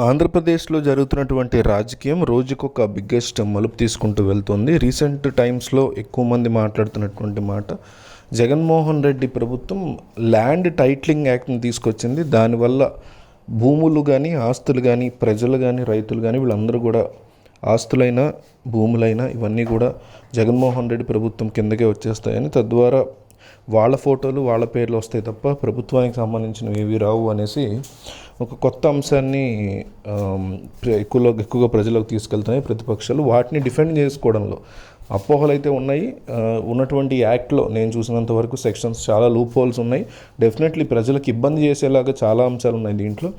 ఆంధ్రప్రదేశ్లో జరుగుతున్నటువంటి రాజకీయం రోజుకొక బిగ్గెస్ట్ మలుపు తీసుకుంటూ వెళ్తుంది. రీసెంట్ టైమ్స్లో ఎక్కువ మంది మాట్లాడుతున్నటువంటి మాట, జగన్మోహన్ రెడ్డి ప్రభుత్వం ల్యాండ్ టైటిలింగ్ యాక్ట్ని తీసుకొచ్చింది. దానివల్ల భూములు కానీ, ఆస్తులు కానీ, ప్రజలు కానీ, రైతులు కానీ వీళ్ళందరూ కూడా ఆస్తులైనా, భూములైనా ఇవన్నీ కూడా జగన్మోహన్ రెడ్డి ప్రభుత్వం కిందకే వచ్చేస్తాయని, తద్వారా వాళ్ళ ఫోటోలు వాళ్ళ పేర్లు వస్తాయి తప్ప ప్రభుత్వానికి సంబంధించినవి ఏవి రావు అనేసి ఒక కొత్త అంశాన్ని ఎక్కువగా ప్రజలకు తీసుకెళ్తున్నాయి ప్రతిపక్షాలు. వాటిని డిఫెండ్ చేసుకోవడంలో అపోహలు అయితే ఉన్నాయి. ఉన్నటువంటి యాక్ట్లో నేను చూసినంత వరకు సెక్షన్స్ చాలా లూప్ హోల్స్ ఉన్నాయి. డెఫినెట్లీ ప్రజలకు ఇబ్బంది చేసేలాగా చాలా అంశాలు ఉన్నాయి దీంట్లో.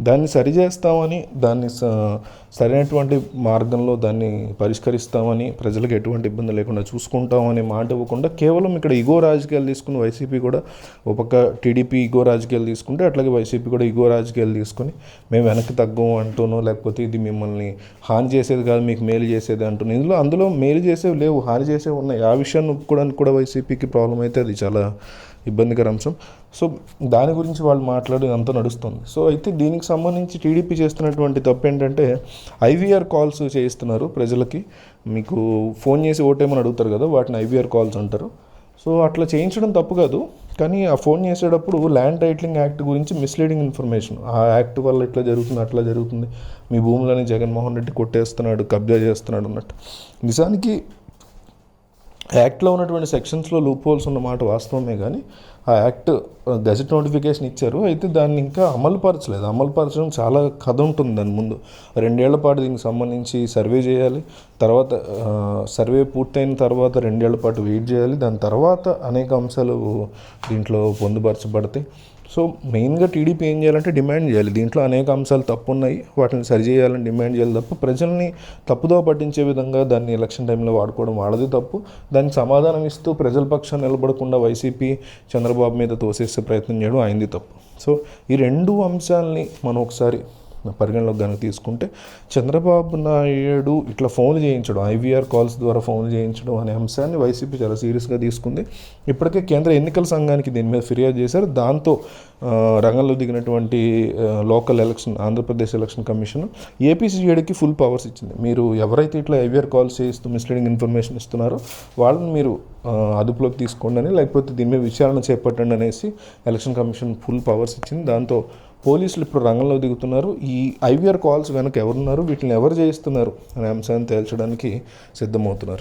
దాన్ని సరిచేస్తామని, దాన్ని సరైనటువంటి మార్గంలో దాన్ని పరిష్కరిస్తామని, ప్రజలకు ఎటువంటి ఇబ్బంది లేకుండా చూసుకుంటామని మాట ఇవ్వకుండా కేవలం ఇక్కడ ఇగో రాజకీయాలు తీసుకుని వైసీపీ కూడా ఒక పక్క టీడీపీ ఇగో రాజకీయాలు తీసుకుంటే, అట్లాగే వైసీపీ కూడా ఇగో రాజకీయాలు తీసుకొని మేము వెనక్కి తగ్గము అంటూనో, లేకపోతే ఇది మిమ్మల్ని హాని చేసేది కాదు మీకు మేలు చేసేది అంటూనో, అందులో మేలు చేసేవి లేవు, హాని చేసేవి ఉన్నాయి. ఆ విషయాన్ని ఒప్పుకోవడానికి కూడా వైసీపీకి ప్రాబ్లం అయితే అది చాలా ఇబ్బందికర అంశం. సో దాని గురించి వాళ్ళు మాట్లాడి అంతా నడుస్తుంది. సో అయితే దీనికి సంబంధించి టీడీపీ చేస్తున్నటువంటి తప్పు ఏంటంటే, ఐవీఆర్ కాల్స్ చేయిస్తున్నారు ప్రజలకి. మీకు ఫోన్ చేసి ఓటేమని అడుగుతారు కదా, వాటిని ఐవీఆర్ కాల్స్ అంటారు. సో అట్లా చేయించడం తప్పు కాదు, కానీ ఆ ఫోన్ చేసేటప్పుడు ల్యాండ్ టైటిలింగ్ యాక్ట్ గురించి మిస్లీడింగ్ ఇన్ఫర్మేషన్, ఆ యాక్ట్ వల్ల ఇట్లా జరుగుతుంది, అట్లా జరుగుతుంది, మీ భూములని జగన్మోహన్ రెడ్డి కొట్టేస్తున్నాడు, కబ్జా చేస్తున్నాడు అన్నట్టు. నిజానికి యాక్ట్లో ఉన్నటువంటి సెక్షన్స్లో లూప్ హోల్స్ ఉన్నమాట వాస్తవమే, కానీ ఆ యాక్ట్ గెజెట్ నోటిఫికేషన్ ఇచ్చారు. అయితే దాన్ని ఇంకా అమలుపరచలేదు. అమలుపరచడం చాలా కథ ఉంటుంది దాని ముందు. 2 ఏళ్ల పాటు దీనికి సంబంధించి సర్వే చేయాలి. తర్వాత సర్వే పూర్తయిన తర్వాత 2 ఏళ్ల పాటు వెయిట్ చేయాలి. దాని తర్వాత అనేక అంశాలు దీంట్లో పొందుపరచబడతాయి. సో మెయిన్గా టీడీపీ ఏం చేయాలంటే డిమాండ్ చేయాలి. దీంట్లో అనేక అంశాలు తప్పు ఉన్నాయి, వాటిని సరిచేయాలని డిమాండ్ చేయాలి తప్ప ప్రజల్ని తప్పుదో పట్టించే విధంగా దాన్ని ఎలక్షన్ టైంలో వాడుకోవడం వాళ్ళది తప్పు. దానికి సమాధానం ఇస్తూ ప్రజల పక్షాన్ని నిలబడకుండా వైసీపీ చంద్రబాబు మీద తోసేసే ప్రయత్నం చేయడం ఆయనది తప్పు. సో ఈ 2 అంశాలని మనం ఒకసారి పరిగణలోకి కనుక తీసుకుంటే, చంద్రబాబు నాయుడు ఇట్లా ఫోన్లు చేయించడం, ఐవీఆర్ కాల్స్ ద్వారా ఫోన్లు చేయించడం అనే అంశాన్ని వైసీపీ చాలా సీరియస్గా తీసుకుంది. ఇప్పటికే కేంద్ర ఎన్నికల సంఘానికి దీని మీద ఫిర్యాదు చేశారు. దాంతో రంగంలో దిగినటువంటి local election, Andhra Pradesh election commission ఏపీసీఐడికి ఫుల్ పవర్స్ ఇచ్చింది. మీరు ఎవరైతే ఇట్లా ఐవీఆర్ కాల్స్ చేయిస్తూ మిస్లీడింగ్ ఇన్ఫర్మేషన్ ఇస్తున్నారో వాళ్ళని మీరు అదుపులోకి తీసుకోండి అని, లేకపోతే దీని మీద విచారణ చేపట్టండి అనేసి ఎలక్షన్ కమిషన్ ఫుల్ పవర్స్ ఇచ్చింది. దాంతో పోలీసులు ఇప్పుడు రంగంలో దిగుతున్నారు. ఈ ఐవీఆర్ కాల్స్ వెనక ఎవరున్నారు, వీటిని ఎవరు చేయిస్తున్నారు అనే అంశాన్ని తేల్చడానికి సిద్ధమవుతున్నారు.